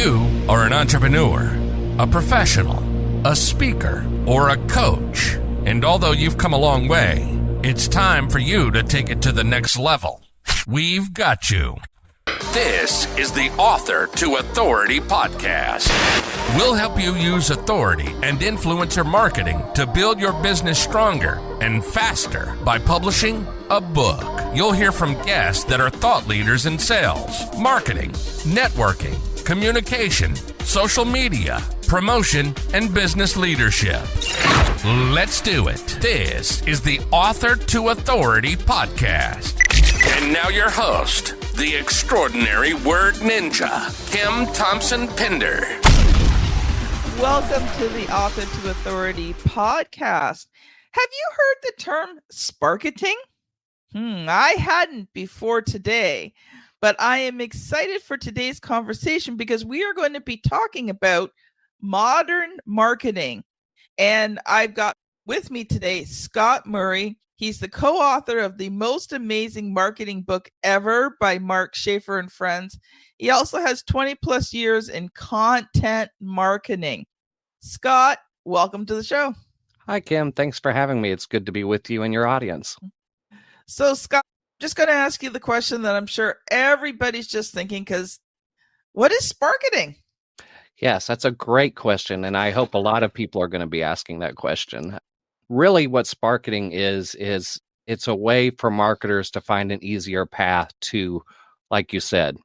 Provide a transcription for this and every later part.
you are an entrepreneur, a professional, a speaker, or a coach, and although you've come a long way, it's time for you to take it to the next level. We've got you. This is the Author to Authority podcast. We'll help you use authority and influencer marketing to build your business stronger and faster by publishing a book. You'll hear from guests that are thought leaders in sales, marketing, networking, communication, social media, promotion, and business leadership. Let's do it. This is the Author to Authority podcast. And now your host, the extraordinary word ninja, Kim Thompson-Pinder. Welcome to the Author to Authority podcast. Have you heard the term sparketing? I hadn't before today, but I am excited for today's conversation because we are going to be talking about modern marketing. And I've got with me today Scott Murray. He's the co-author of The Most Amazing Marketing Book Ever by Mark Schaefer and Friends. He also has 20 plus years in content marketing. Scott, welcome to the show. Hi, Kim. Thanks for having me. It's good to be with you and your audience. So, Scott, I'm just going to ask you the question that I'm sure everybody's just thinking, because what is sparketing? Yes, that's a great question. And I hope a lot of people are going to be asking that question. Really, what sparketing is it's a way for marketers to find an easier path to, like you said,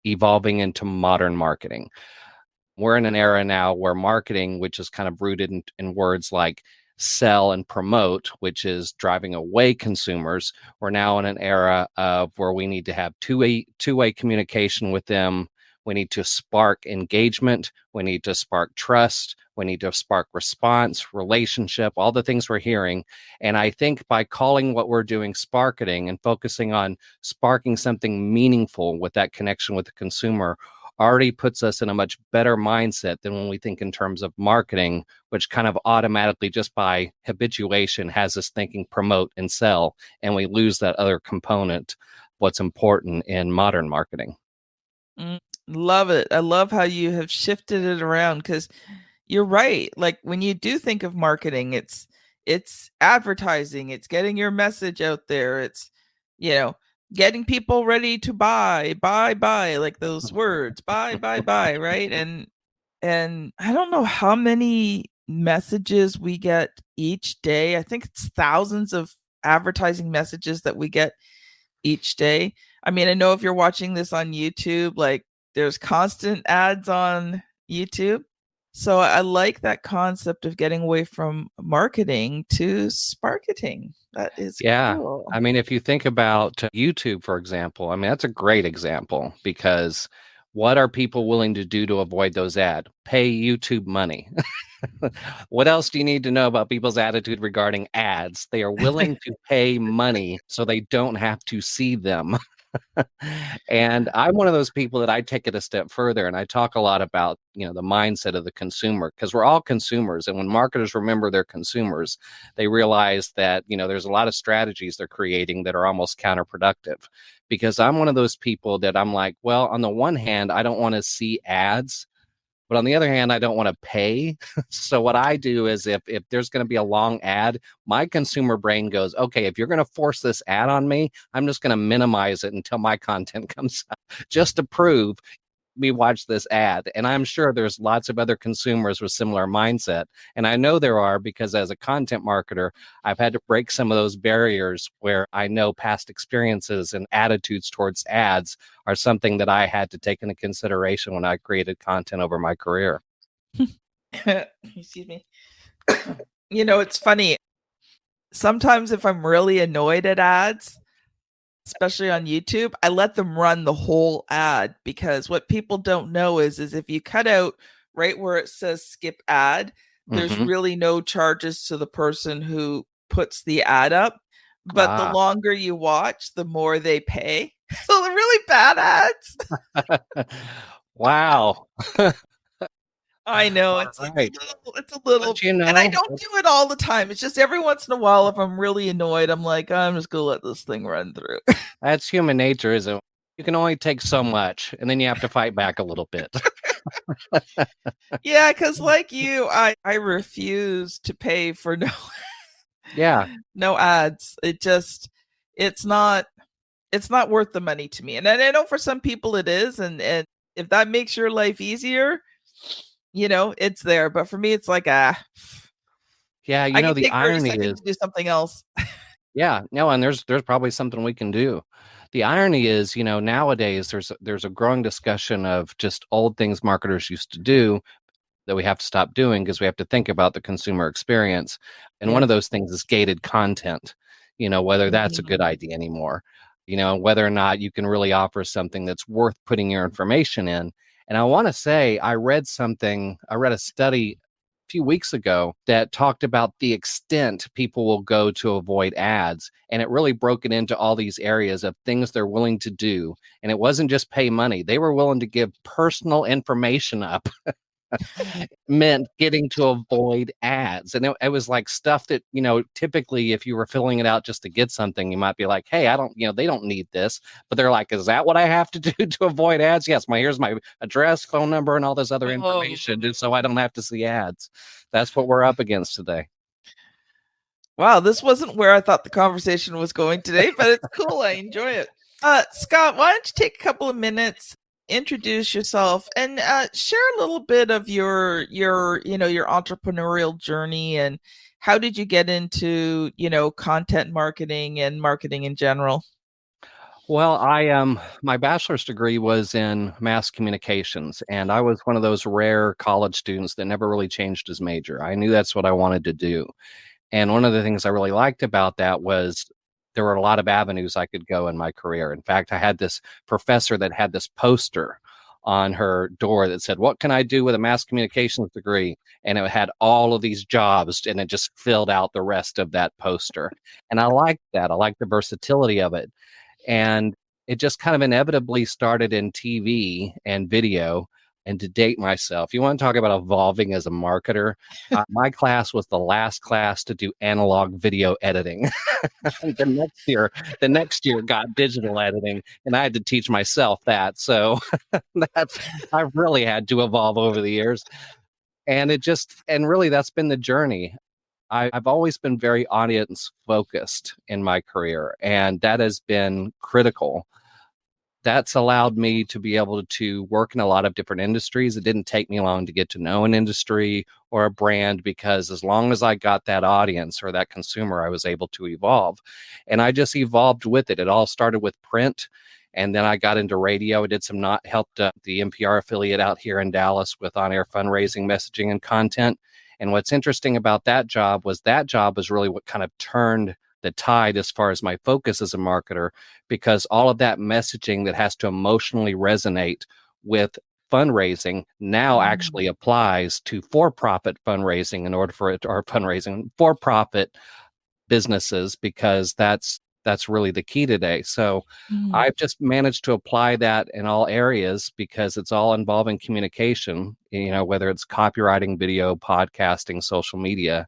evolving into modern marketing. We're in an era now where marketing, which is kind of rooted in words like sell and promote, which is driving away consumers. We're now in an era of where we need to have two-way communication with them. We need to spark engagement. We need to spark trust. We need to spark response, relationship, all the things we're hearing. And I think by calling what we're doing sparketing and focusing on sparking something meaningful with that connection with the consumer already puts us in a much better mindset than when we think in terms of marketing, which kind of automatically, just by habituation, has us thinking promote and sell, and we lose that other component, what's important in modern marketing. Love it. I love how you have shifted it around, because you're right. Like when you do think of marketing, it's advertising, it's getting your message out there. It's, getting people ready to buy, like those words, buy, right? And I don't know how many messages we get each day. I think it's thousands of advertising messages that we get each day. I mean, I know if you're watching this on YouTube, like there's constant ads on YouTube. So I like that concept of getting away from marketing to sparketing. That is cool. I mean, if you think about YouTube, for example, I mean, that's a great example, because what are people willing to do to avoid those ads? Pay YouTube money. What else do you need to know about people's attitude regarding ads? They are willing to pay money so they don't have to see them. And I'm one of those people that I take it a step further, and I talk a lot about, the mindset of the consumer, because we're all consumers. And when marketers remember they're consumers, they realize that, there's a lot of strategies they're creating that are almost counterproductive. Because I'm one of those people that I'm like, well, on the one hand, I don't want to see ads, but on the other hand, I don't want to pay. So what I do is if there's going to be a long ad, my consumer brain goes, okay, if you're going to force this ad on me, I'm just going to minimize it until my content comes out, just to prove me watch this ad. And I'm sure there's lots of other consumers with similar mindset. And I know there are, because as a content marketer, I've had to break some of those barriers where I know past experiences and attitudes towards ads are something that I had to take into consideration when I created content over my career. Excuse me. It's funny. Sometimes if I'm really annoyed at ads, especially on YouTube, I let them run the whole ad, because what people don't know is if you cut out right where it says skip ad, there's really no charges to the person who puts the ad up. But the longer you watch, the more they pay. So they're really bad ads. Wow. I know it's a little, and I don't do it all the time. It's just every once in a while, if I'm really annoyed, I'm like, I'm just gonna let this thing run through. That's human nature, isn't it? You can only take so much, and then you have to fight back a little bit. Yeah, because like you, I refuse to pay for Yeah. no ads. It's not worth the money to me. And I know for some people it is, and if that makes your life easier, it's there. But for me, it's like Yeah, I can the take 30 irony seconds is, to do something else. yeah, no, and there's probably something we can do. The irony is, nowadays there's a growing discussion of just old things marketers used to do that we have to stop doing because we have to think about the consumer experience. And one of Yes. those things is gated content, whether that's a good Mhm. idea anymore, whether or not you can really offer something that's worth putting your information in. And I want to say, I read a study a few weeks ago that talked about the extent people will go to avoid ads. And it really broke it into all these areas of things they're willing to do. And it wasn't just pay money, they were willing to give personal information up meant getting to avoid ads. And it was like stuff that, typically if you were filling it out just to get something, you might be like, hey, I don't, they don't need this. But they're like, is that what I have to do to avoid ads? Yes, here's my address, phone number, and all this other information, just so I don't have to see ads. That's what we're up against today. Wow, this wasn't where I thought the conversation was going today, but it's cool. I enjoy it. Scott, why don't you take a couple of minutes, introduce yourself, and share a little bit of your entrepreneurial journey, and how did you get into content marketing and marketing in general? Well, my bachelor's degree was in mass communications, and I was one of those rare college students that never really changed his major. I knew that's what I wanted to do. And one of the things I really liked about that was there were a lot of avenues I could go in my career. In fact, I had this professor that had this poster on her door that said, "What can I do with a mass communications degree?" And it had all of these jobs, and it just filled out the rest of that poster. And I liked that. I liked the versatility of it. And it just kind of inevitably started in TV and video. And to date myself, you want to talk about evolving as a marketer? My class was the last class to do analog video editing. The next year got digital editing, and I had to teach myself that. So I've really had to evolve over the years. And really that's been the journey. I've always been very audience focused in my career, and that has been critical. That's allowed me to be able to work in a lot of different industries. It didn't take me long to get to know an industry or a brand, because as long as I got that audience or that consumer, I was able to evolve. And I just evolved with it. It all started with print, and then I got into radio. I did helped the NPR affiliate out here in Dallas with on-air fundraising, messaging, and content. And what's interesting about that job was really what kind of turned the tide as far as my focus as a marketer, because all of that messaging that has to emotionally resonate with fundraising now actually applies to for-profit fundraising in order for it, or fundraising for-profit businesses, because that's really the key today. So I've just managed to apply that in all areas because it's all involving communication, whether it's copywriting, video, podcasting, social media.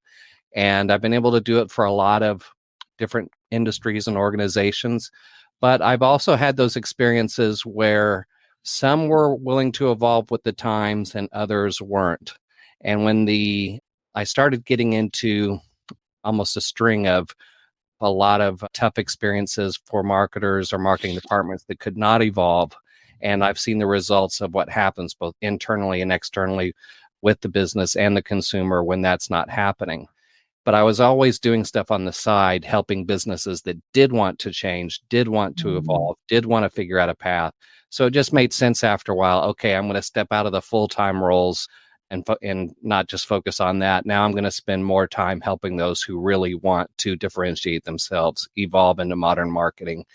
And I've been able to do it for a lot of different industries and organizations. But I've also had those experiences where some were willing to evolve with the times and others weren't. And when I started getting into almost a string of a lot of tough experiences for marketers or marketing departments that could not evolve. And I've seen the results of what happens both internally and externally with the business and the consumer when that's not happening. But I was always doing stuff on the side, helping businesses that did want to change, did want to evolve, did want to figure out a path. So it just made sense after a while. Okay, I'm going to step out of the full-time roles and not just focus on that. Now I'm going to spend more time helping those who really want to differentiate themselves, evolve into modern marketing,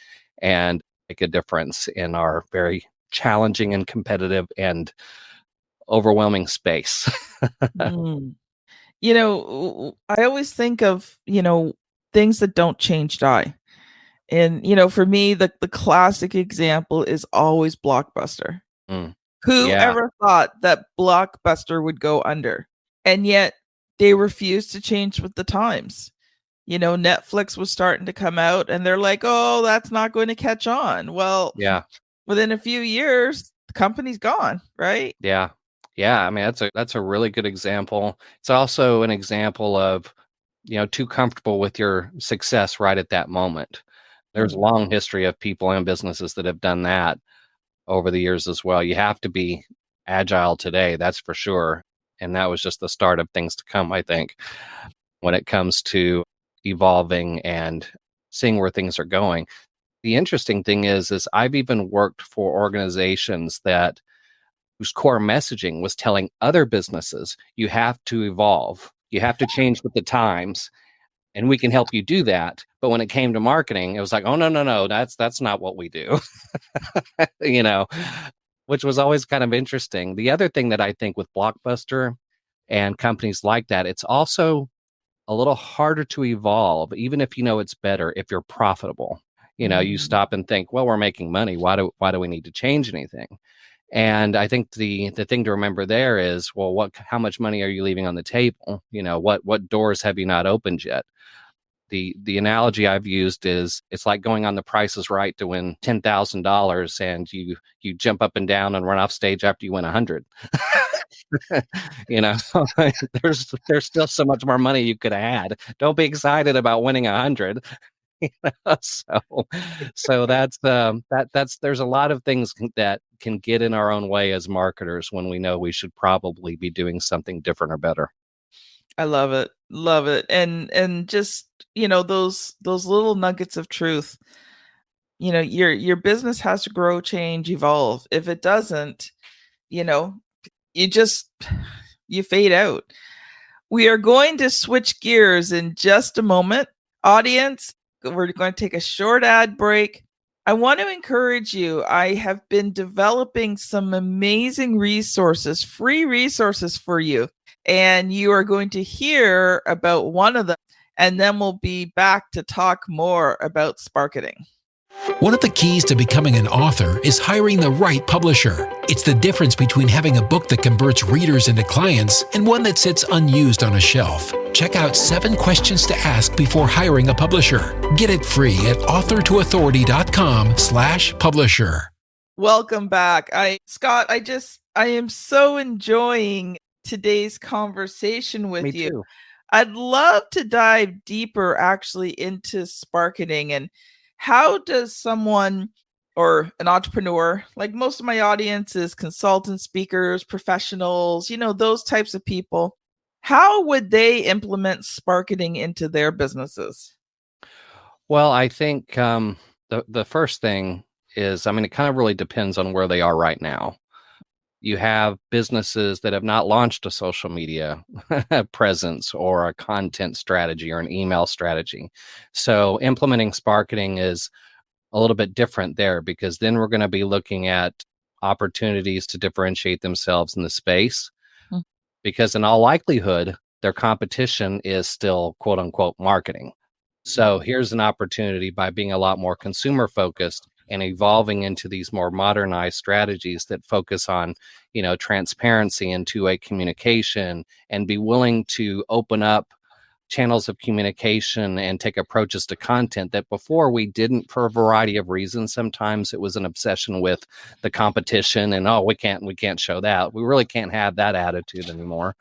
and make a difference in our very challenging and competitive and overwhelming space. I always think of, things that don't change die. And, for me, the classic example is always Blockbuster. Who Yeah. ever thought that Blockbuster would go under? And yet they refused to change with the times. Netflix was starting to come out and they're like, oh, that's not going to catch on. Well, Yeah. within a few years, the company's gone, right? Yeah. Yeah, I mean that's a really good example. It's also an example of, too comfortable with your success right at that moment. There's a long history of people and businesses that have done that over the years as well. You have to be agile today, that's for sure. And that was just the start of things to come, I think, when it comes to evolving and seeing where things are going. The interesting thing is I've even worked for organizations that whose core messaging was telling other businesses, you have to evolve, you have to change with the times, and we can help you do that. But when it came to marketing, it was like, oh no, that's not what we do. you know, which was always kind of interesting. The other thing that I think with Blockbuster and companies like that, it's also a little harder to evolve, even if you know it's better, if you're profitable. You stop and think, well, we're making money. Why do we need to change anything? And I think the thing to remember there is, well, how much money are you leaving on the table? What doors have you not opened yet? The analogy I've used is it's like going on The Price is Right to win $10,000, and you jump up and down and run off stage after you win 100. There's still so much more money you could have had. Don't be excited about winning 100. So that's there's a lot of things that can get in our own way as marketers when we know we should probably be doing something different or better. I love it. Love it. And just, those little nuggets of truth. Your business has to grow, change, evolve. If it doesn't, you fade out. We are going to switch gears in just a moment. Audience, we're going to take a short ad break. I want to encourage you. I have been developing some amazing resources, free resources for you. And you are going to hear about one of them. And then we'll be back to talk more about Sparketing. One of the keys to becoming an author is hiring the right publisher. It's the difference between having a book that converts readers into clients and one that sits unused on a shelf. Check out 7 questions to ask before hiring a publisher. Get it free at authortoauthority.com/publisher. Welcome back. Scott, I am so enjoying today's conversation with you. Too. I'd love to dive deeper actually into Sparketing, and how does someone or an entrepreneur, like most of my audience is consultants, speakers, professionals, those types of people, how would they implement Sparketing into their businesses? Well, I think the first thing is, it kind of really depends on where they are right now. You have businesses that have not launched a social media presence or a content strategy or an email strategy. So implementing Sparketing is a little bit different there, because then we're going to be looking at opportunities to differentiate themselves in the space. Because in all likelihood, their competition is still quote unquote marketing. So here's an opportunity by being a lot more consumer focused and evolving into these more modernized strategies that focus on, transparency and two-way communication, and be willing to open up channels of communication and take approaches to content that before we didn't, for a variety of reasons. Sometimes it was an obsession with the competition and, we can't show that. We really can't have that attitude anymore.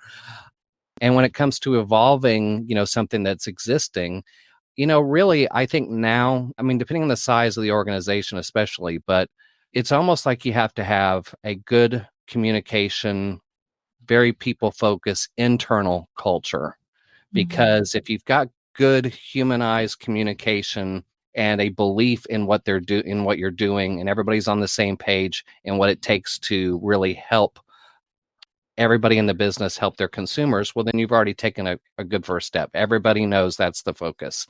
And when it comes to evolving, something that's existing, really, I think now, depending on the size of the organization, especially, but it's almost like you have to have a good communication, very people-focused internal culture. Because if you've got good humanized communication and a belief in what you're doing, and everybody's on the same page and what it takes to really help everybody in the business help their consumers, well, then you've already taken a good first step. Everybody knows that's the focus.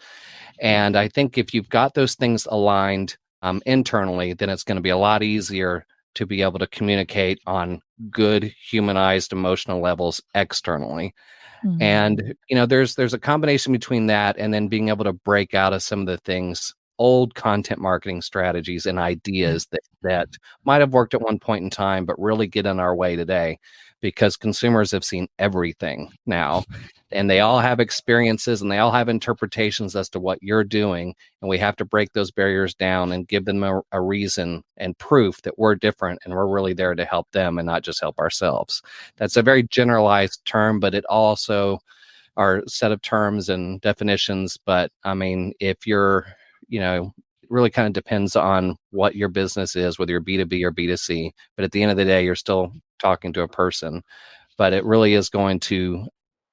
And I think if you've got those things aligned internally, then it's going to be a lot easier to be able to communicate on good humanized emotional levels externally. And, there's a combination between that and then being able to break out of some of the things old content marketing strategies and ideas that might have worked at one point in time, but really get in our way today because consumers have seen everything now. And they all have experiences and they all have interpretations as to what you're doing. And we have to break those barriers down and give them a reason and proof that we're different and we're really there to help them and not just help ourselves. That's a very generalized term, but it also are set of terms and definitions. But I mean, if you're, it really kind of depends on what your business is, whether you're B2B or B2C. But at the end of the day, you're still talking to a person. But it really is going to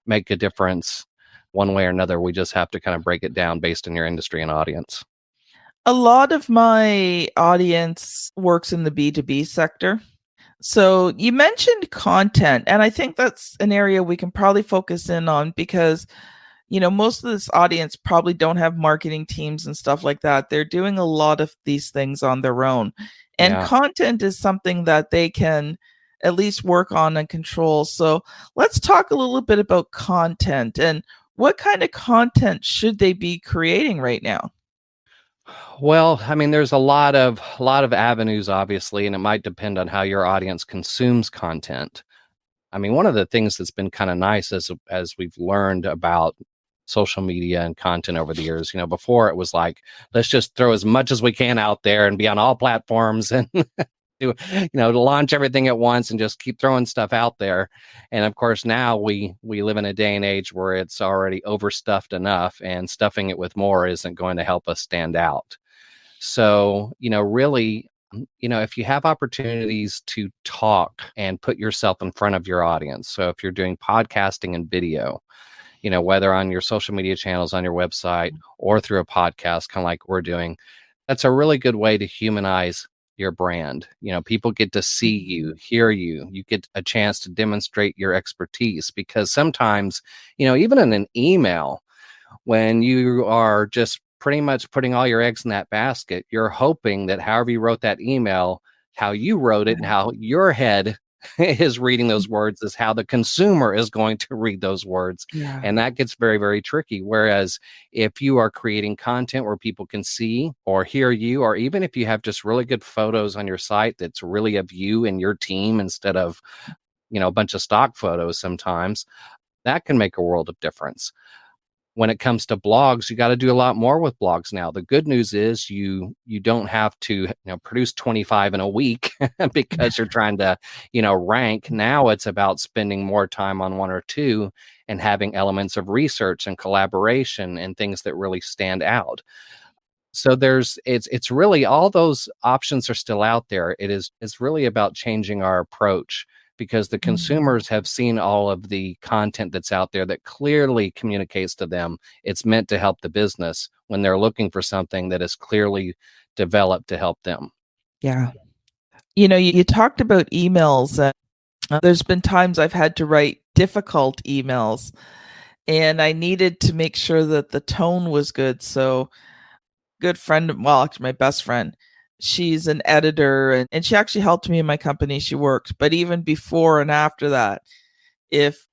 make a difference one way or another. We just have to kind of break it down based on your industry and audience. A lot of my audience works in the B2B sector. So you mentioned content, and I think that's an area we can probably focus in on because, most of this audience probably don't have marketing teams and stuff like that. They're doing a lot of these things on their own. And content is something that they can at least work on and control. So let's talk a little bit about content and what kind of content should they be creating right now? Well, I mean, there's a lot of avenues, obviously, and it might depend on how your audience consumes content. I mean, one of the things that's been kind of nice as we've learned about social media and content over the years, before it was like, let's just throw as much as we can out there and be on all platforms and to launch everything at once and just keep throwing stuff out there. And of course, now we live in a day and age where it's already overstuffed enough, and stuffing it with more isn't going to help us stand out. So, really, if you have opportunities to talk and put yourself in front of your audience. So if you're doing podcasting and video, whether on your social media channels, on your website, or through a podcast, kind of like we're doing, that's a really good way to humanize your brand. People get to see you, hear you. You get a chance to demonstrate your expertise, because sometimes, even in an email, when you are just pretty much putting all your eggs in that basket, you're hoping that however you wrote that email, how you wrote it and how your head is reading those words is how the consumer is going to read those words. Yeah. And that gets very, very tricky. Whereas if you are creating content where people can see or hear you, or even if you have just really good photos on your site that's really of you and your team instead of, a bunch of stock photos, sometimes that can make a world of difference. When it comes to blogs, you got to do a lot more with blogs now. The good news is you don't have to produce 25 in a week because you're trying to rank. Now it's about spending more time on one or two and having elements of research and collaboration and things that really stand out. So it's really, all those options are still out there. It's really about changing our approach, because the consumers have seen all of the content that's out there that clearly communicates to them it's meant to help the business when they're looking for something that is clearly developed to help them. Yeah. You talked about emails. There's been times I've had to write difficult emails, and I needed to make sure that the tone was good. So good friend, well, actually my best friend, she's an editor, and she actually helped me in my company she worked. But even before and after that, if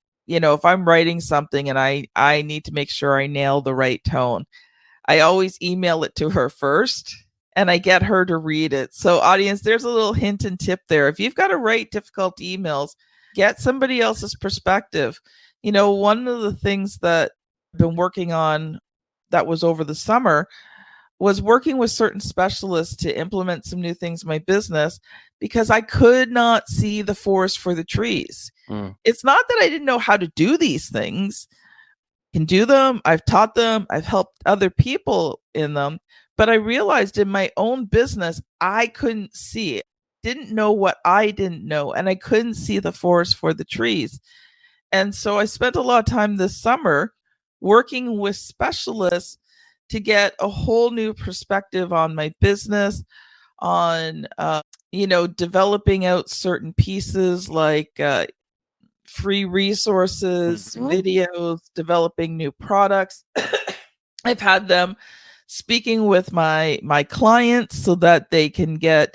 I'm writing something and I need to make sure I nail the right tone, I always email it to her first and I get her to read it. So audience, there's a little hint and tip there. If you've got to write difficult emails, get somebody else's perspective. One of the things that I've been working on that was over the summer was working with certain specialists to implement some new things in my business, because I could not see the forest for the trees. It's not that I didn't know how to do these things. I can do them. I've taught them. I've helped other people in them. But I realized in my own business, I couldn't see it. Didn't know what I didn't know. And I couldn't see the forest for the trees. And so I spent a lot of time this summer working with specialists to get a whole new perspective on my business, on, developing out certain pieces like free resources, videos, developing new products. I've had them speaking with my clients so that they can get,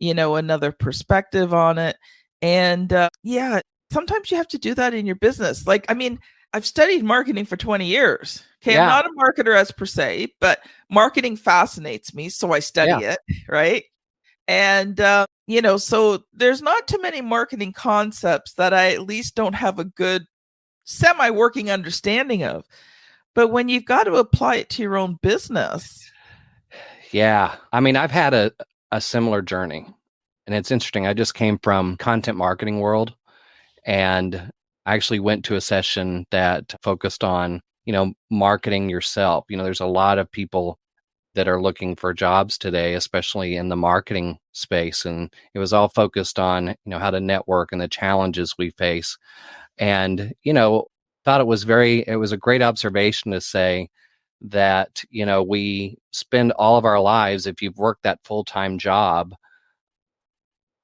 another perspective on it. And sometimes you have to do that in your business. Like, I mean, I've studied marketing for 20 years. Okay, I'm Yeah. not a marketer as per se, but marketing fascinates me, so I study it, right? And so there's not too many marketing concepts that I at least don't have a good semi-working understanding of. But when you've got to apply it to your own business. Yeah. I mean, I've had a similar journey, and it's interesting. I just came from content marketing world, and I actually went to a session that focused on, marketing yourself. There's a lot of people that are looking for jobs today, especially in the marketing space. And it was all focused on, how to network and the challenges we face. And, thought it was a great observation to say that, we spend all of our lives, if you've worked that full-time job,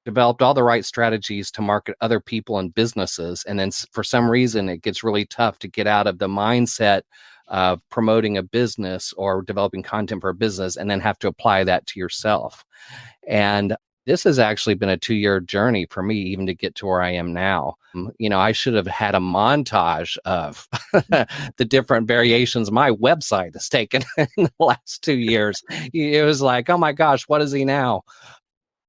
developed all the right strategies to market other people and businesses. And then for some reason, it gets really tough to get out of the mindset of promoting a business or developing content for a business and then have to apply that to yourself. And this has actually been a 2-year journey for me, even to get to where I am now. I should have had a montage of the different variations my website has taken in the last 2 years. It was like, oh my gosh, what is he now?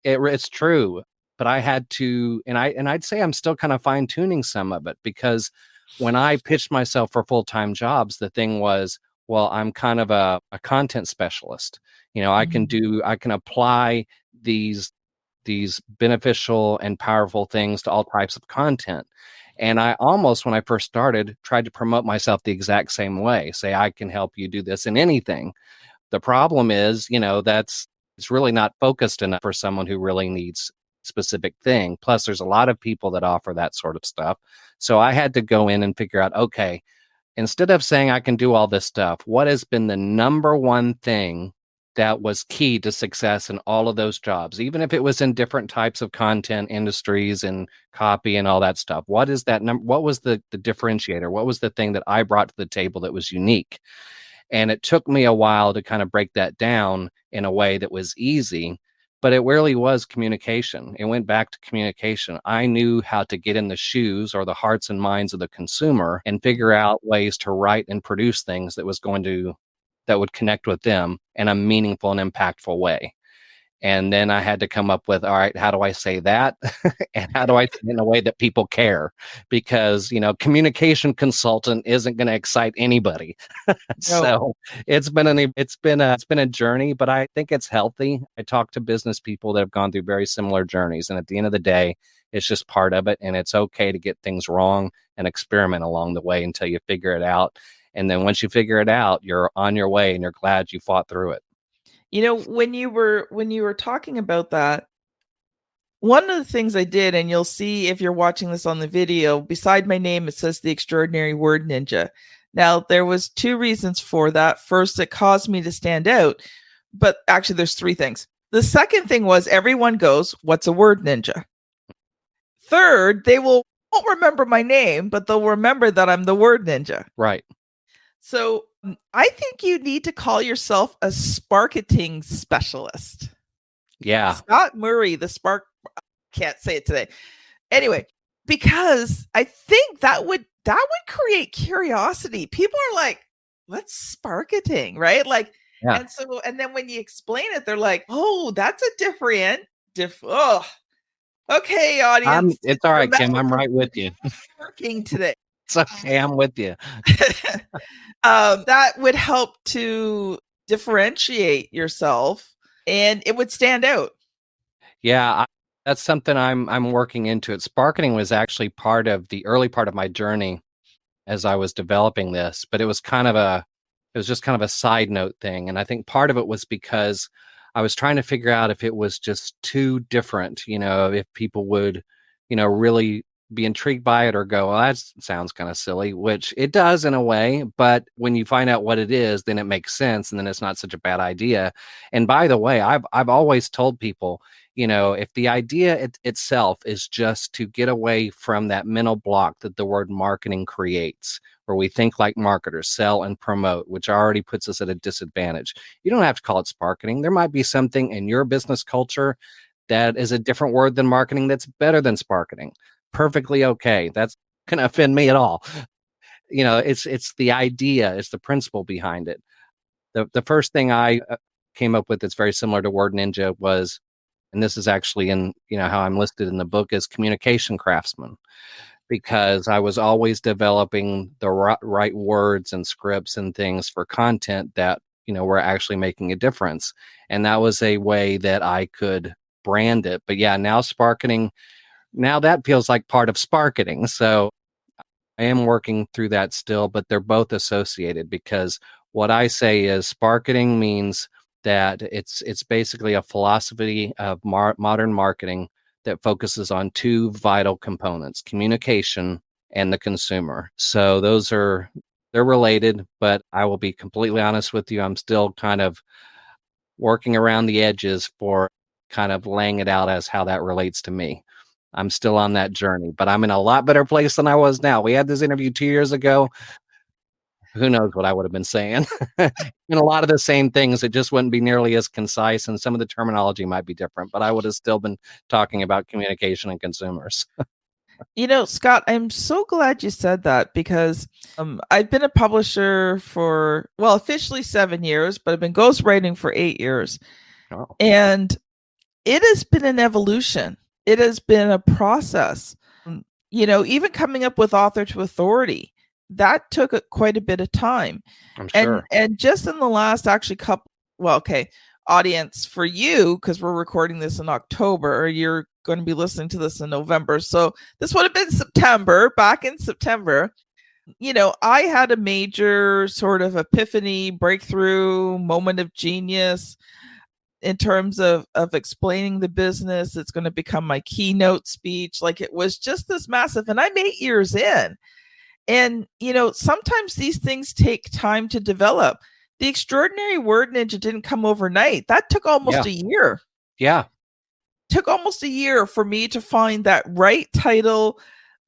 It's true, but I had to, and I'd say I'm still kind of fine tuning some of it, because when I pitched myself for full-time jobs, the thing was, well, I'm kind of a content specialist. I can apply these beneficial and powerful things to all types of content. And I almost, when I first started, tried to promote myself the exact same way, say, I can help you do this in anything. The problem is, it's really not focused enough for someone who really needs specific thing. Plus, there's a lot of people that offer that sort of stuff. So I had to go in and figure out, okay, instead of saying I can do all this stuff, what has been the number one thing that was key to success in all of those jobs, even if it was in different types of content industries and copy and all that stuff? What is that number? What was the differentiator? What was the thing that I brought to the table that was unique? And it took me a while to kind of break that down in a way that was easy, but it really was communication. It went back to communication. I knew how to get in the shoes or the hearts and minds of the consumer and figure out ways to write and produce things that would connect with them in a meaningful and impactful way. And then I had to come up with, all right, how do I say that? And how do I say it in a way that people care? Because, communication consultant isn't going to excite anybody. No. So it's been a journey, but I think it's healthy. I talk to business people that have gone through very similar journeys. And at the end of the day, it's just part of it. And it's okay to get things wrong and experiment along the way until you figure it out. And then once you figure it out, you're on your way and you're glad you fought through it. When you were talking about that, one of the things I did, and you'll see if you're watching this on the video, beside my name, it says the Extraordinary Word Ninja. Now, there was 2 reasons for that. First, it caused me to stand out, but actually there's 3 things. The second thing was everyone goes, what's a word ninja? Third, they won't remember my name, but they'll remember that I'm the word ninja. Right. So I think you need to call yourself a sparketing specialist. Yeah. Scott Murray, the spark, can't say it today. Anyway, because I think that would create curiosity. People are like, what's sparketing, right? Like, yeah. And then when you explain it, they're like, oh, that's a oh, okay, audience. It's all right, Kim. I'm right with you. Working today. It's okay. I'm with you. That would help to differentiate yourself, and it would stand out. Yeah, that's something I'm working into. Sparketing was actually part of the early part of my journey as I was developing this, but it was just kind of a side note thing. And I think part of it was because I was trying to figure out if it was just too different, if people would, really be intrigued by it or go, well, that sounds kind of silly, which it does in a way. But when you find out what it is, then it makes sense. And then it's not such a bad idea. And by the way, I've always told people, if the idea itself is just to get away from that mental block that the word marketing creates, where we think like marketers, sell and promote, which already puts us at a disadvantage. You don't have to call it sparketing. There might be something in your business culture that is a different word than marketing that's better than sparketing. Perfectly okay. That's going to offend me at all. it's the idea, it's the principle behind it. The first thing I came up with that's very similar to Word Ninja was, and this is actually in how I'm listed in the book, is communication craftsman, because I was always developing the right words and scripts and things for content that were actually making a difference, and that was a way that I could brand it. But yeah, now Sparketing, now that feels like part of Sparketing, so I am working through that still, but they're both associated, because what I say is Sparketing means that it's basically a philosophy of modern marketing that focuses on two vital components: communication and the consumer. So they're related, but I will be completely honest with you, I'm still kind of working around the edges for kind of laying it out as how that relates to me. I'm still on that journey, but I'm in a lot better place than I was now. We had this interview 2 years ago. Who knows what I would have been saying? And a lot of the same things, it just wouldn't be nearly as concise, and some of the terminology might be different, but I would have still been talking about communication and consumers. Scott, I'm so glad you said that, because I've been a publisher for, well, officially 7 years, but I've been ghostwriting for 8 years. Oh. And it has been an evolution. It has been a process. Even coming up with author to authority, that took quite a bit of time. I'm sure. And just in the last actually audience, for you, because we're recording this in October, or you're going to be listening to this in November. So this would have been September, back in September. I had a major sort of epiphany, breakthrough, moment of genius in terms of explaining the business. It's going to become my keynote speech. Like, it was just this massive, and I'm 8 years in. And, sometimes these things take time to develop. The Extraordinary Word Ninja didn't come overnight. That took almost a year. Yeah. Took almost a year for me to find that right title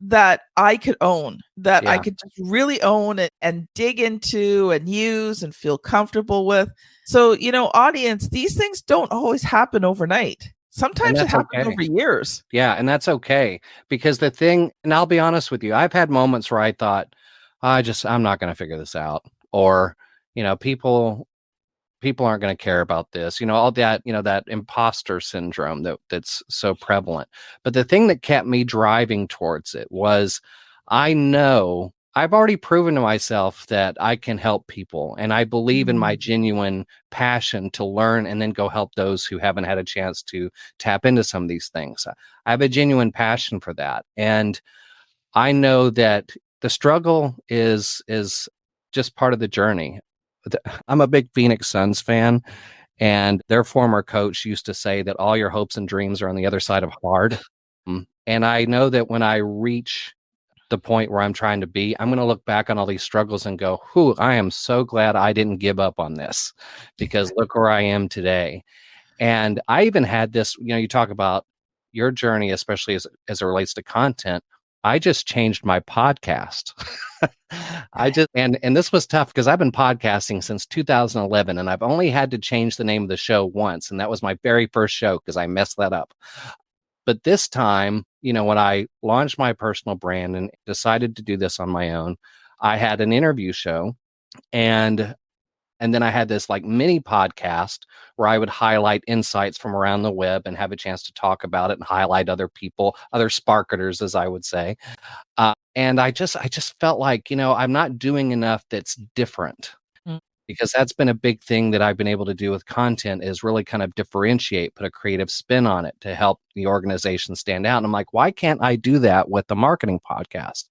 that I could own, that I could just really own it and dig into and use and feel comfortable with. So, audience, these things don't always happen overnight. Sometimes it happens over years. Yeah, and that's okay. Because and I'll be honest with you, I've had moments where I thought, I'm not going to figure this out. Or, people aren't going to care about this, all that, that imposter syndrome that's so prevalent. But the thing that kept me driving towards it was, I know I've already proven to myself that I can help people, and I believe in my genuine passion to learn and then go help those who haven't had a chance to tap into some of these things. I have a genuine passion for that. And I know that the struggle is just part of the journey. I'm a big Phoenix Suns fan, and their former coach used to say that all your hopes and dreams are on the other side of hard. And I know that when I reach the point where I'm trying to be, I'm going to look back on all these struggles and go, I am so glad I didn't give up on this, because look where I am today. And I even had this, you talk about your journey, especially as it relates to content. I just changed my podcast. And this was tough, because I've been podcasting since 2011, and I've only had to change the name of the show once. And that was my very first show, because I messed that up. But this time, when I launched my personal brand and decided to do this on my own, I had an interview show, and then I had this like mini podcast where I would highlight insights from around the web and have a chance to talk about it and highlight other people, other sparketers, as I would say. And I just felt like, I'm not doing enough that's different. Because that's been a big thing that I've been able to do with content, is really kind of differentiate, put a creative spin on it to help the organization stand out. And I'm like, why can't I do that with the marketing podcast?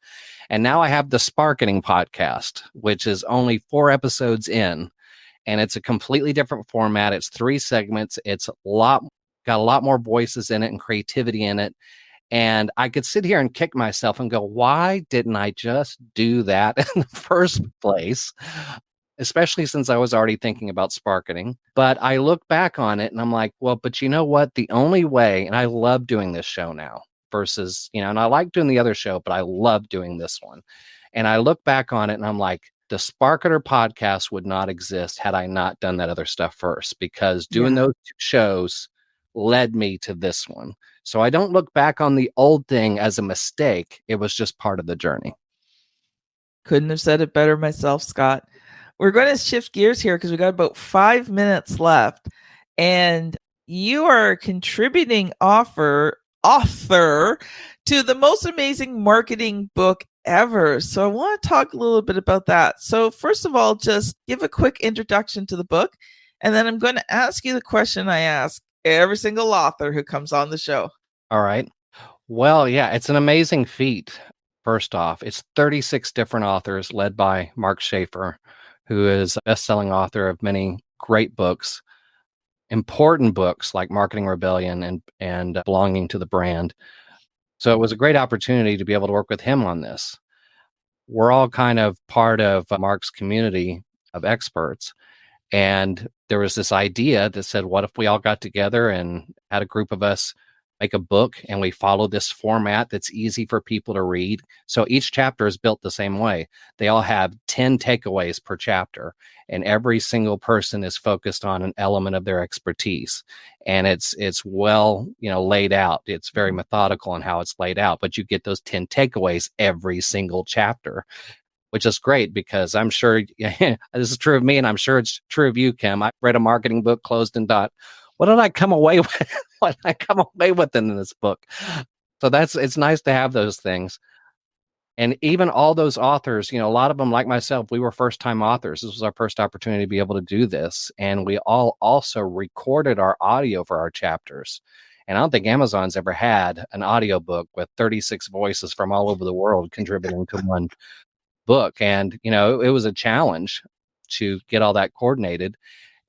And now I have the Sparketing podcast, which is only 4 episodes in, and it's a completely different format. It's 3 segments. It's got a lot more voices in it and creativity in it. And I could sit here and kick myself and go, why didn't I just do that in the first place? Especially since I was already thinking about Sparketing. But I look back on it and I'm like, well, but you know what? The only way, and I love doing this show now versus, and I like doing the other show, but I love doing this one. And I look back on it and I'm like, the Sparketer podcast would not exist had I not done that other stuff first, because doing those 2 shows led me to this one. So I don't look back on the old thing as a mistake. It was just part of the journey. Couldn't have said it better myself, Scott. We're going to shift gears here because we got about 5 minutes left. And you are a contributing author to the most amazing marketing book ever. So I want to talk a little bit about that. So first of all, just give a quick introduction to the book. And then I'm going to ask you the question I ask every single author who comes on the show. All right. Well, yeah, it's an amazing feat. First off, it's 36 different authors led by Mark Schaefer, who is a best-selling author of many great books, important books like Marketing Rebellion and Belonging to the Brand. So it was a great opportunity to be able to work with him on this. We're all kind of part of Mark's community of experts. And there was this idea that said, what if we all got together and had a group of us make a book and we follow this format that's easy for people to read? So each chapter is built the same way. They all have 10 takeaways per chapter, and every single person is focused on an element of their expertise. And it's well, laid out. It's very methodical in how it's laid out, but you get those 10 takeaways every single chapter, which is great because I'm sure this is true of me, and I'm sure it's true of you, Kim. I read a marketing book, closed, and thought, what did I come away with? What did I come away with in this book? So it's nice to have those things. And even all those authors, a lot of them, like myself, we were first-time authors. This was our first opportunity to be able to do this. And we all also recorded our audio for our chapters. And I don't think Amazon's ever had an audiobook with 36 voices from all over the world contributing to one book. And, it was a challenge to get all that coordinated.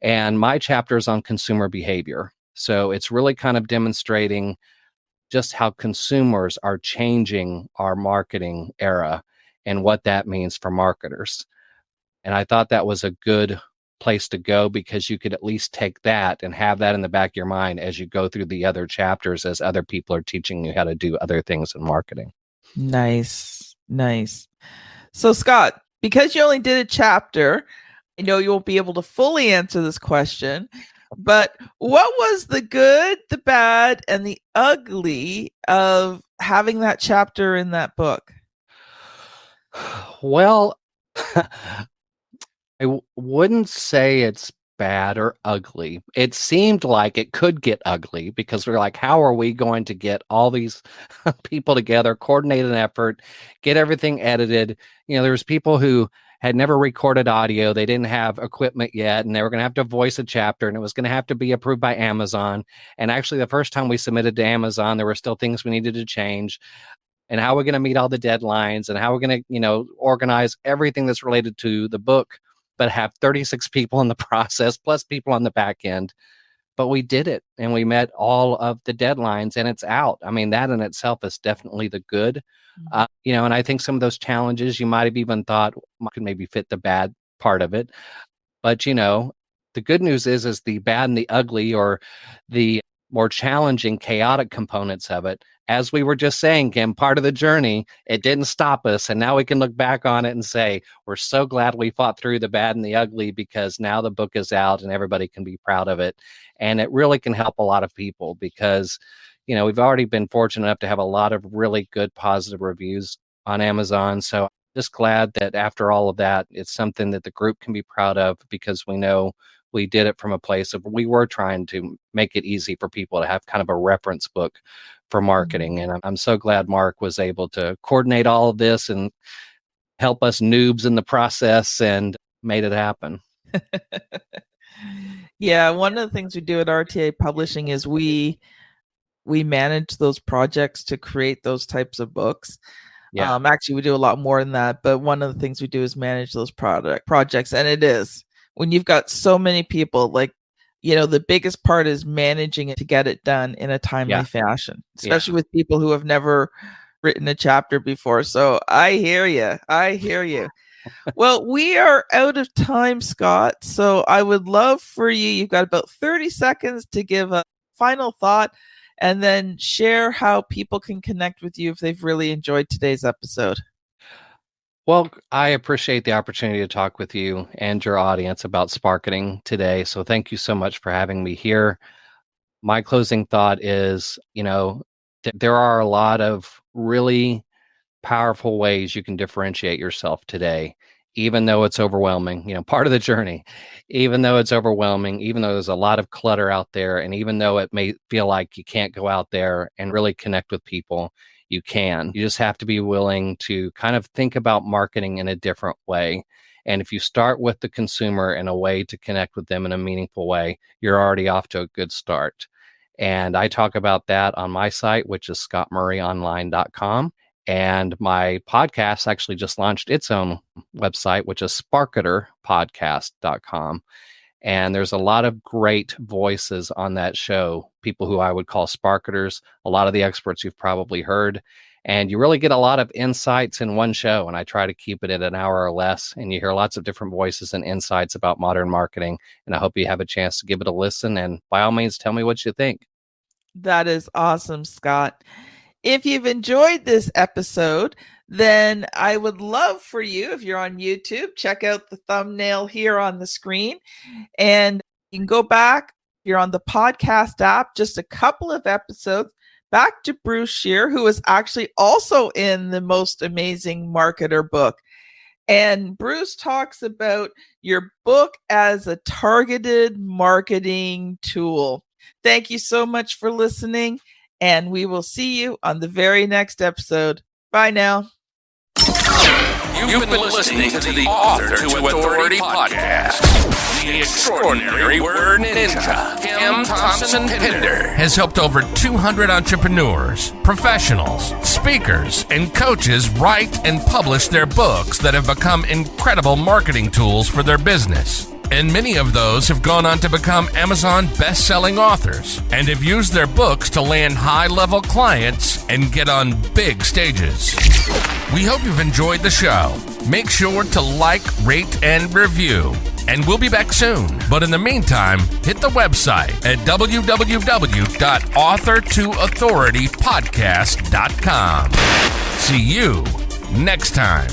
And my chapter is on consumer behavior. So it's really kind of demonstrating just how consumers are changing our marketing era and what that means for marketers. And I thought that was a good place to go because you could at least take that and have that in the back of your mind as you go through the other chapters, as other people are teaching you how to do other things in marketing. Nice. So Scott, because you only did a chapter, I know you won't be able to fully answer this question, but what was the good, the bad, and the ugly of having that chapter in that book? Well, I wouldn't say it's bad or ugly. It seemed like it could get ugly because we're like, how are we going to get all these people together, coordinate an effort, get everything edited? There's people who had never recorded audio. They didn't have equipment yet, and they were going to have to voice a chapter, and it was going to have to be approved by Amazon. And actually, the first time we submitted to Amazon, there were still things we needed to change. And how we're going to meet all the deadlines, and how we're going to, organize everything that's related to the book, but have 36 people in the process, plus people on the back end. But we did it, and we met all of the deadlines, and it's out. I mean, that in itself is definitely the good. And I think some of those challenges you might have even thought could maybe fit the bad part of it. But, the good news is the bad and the ugly, or the more challenging, chaotic components of it, as we were just saying, Kim, part of the journey, it didn't stop us. And now we can look back on it and say, we're so glad we fought through the bad and the ugly, because now the book is out and everybody can be proud of it. And it really can help a lot of people because, we've already been fortunate enough to have a lot of really good positive reviews on Amazon. So just glad that after all of that, it's something that the group can be proud of, because we know we did it from a place of we were trying to make it easy for people to have kind of a reference book for marketing. And I'm so glad Mark was able to coordinate all of this and help us noobs in the process and made it happen. Yeah, one of the things we do at RTA Publishing is we manage those projects to create those types of books. Yeah. Actually, we do a lot more than that, but one of the things we do is manage those projects. And it is, when you've got so many people, like, the biggest part is managing it to get it done in a timely fashion, especially with people who have never written a chapter before. So I hear you. Well, we are out of time, Scott. So I would love for you've got about 30 seconds to give a final thought and then share how people can connect with you if they've really enjoyed today's episode. Well, I appreciate the opportunity to talk with you and your audience about Sparketing today. So thank you so much for having me here. My closing thought is, there are a lot of really powerful ways you can differentiate yourself today, even though it's overwhelming, part of the journey, even though it's overwhelming, even though there's a lot of clutter out there, and even though it may feel like you can't go out there and really connect with people, you can. You just have to be willing to kind of think about marketing in a different way. And if you start with the consumer in a way to connect with them in a meaningful way, you're already off to a good start. And I talk about that on my site, which is scottmurrayonline.com. And my podcast actually just launched its own website, which is sparketerpodcast.com. And there's a lot of great voices on that show, people who I would call sparketers, a lot of the experts you've probably heard. And you really get a lot of insights in one show. And I try to keep it at an hour or less. And you hear lots of different voices and insights about modern marketing. And I hope you have a chance to give it a listen. And by all means, tell me what you think. That is awesome, Scott. If you've enjoyed this episode, then I would love for you, if you're on YouTube, check out the thumbnail here on the screen. And you can go back, if you're on the podcast app, just a couple of episodes, back to Bruce Shear, who is actually also in the Most Amazing Marketer book. And Bruce talks about your book as a targeted marketing tool. Thank you so much for listening, and we will see you on the very next episode. Bye now. You've been listening to the Author to Authority podcast. The extraordinary word ninja, Kim Thompson-Pinder, has helped over 200 entrepreneurs, professionals, speakers, and coaches write and publish their books that have become incredible marketing tools for their business. And many of those have gone on to become Amazon best-selling authors and have used their books to land high-level clients and get on big stages. We hope you've enjoyed the show. Make sure to like, rate, and review. And we'll be back soon. But in the meantime, hit the website at www.authortoauthoritypodcast.com. See you next time.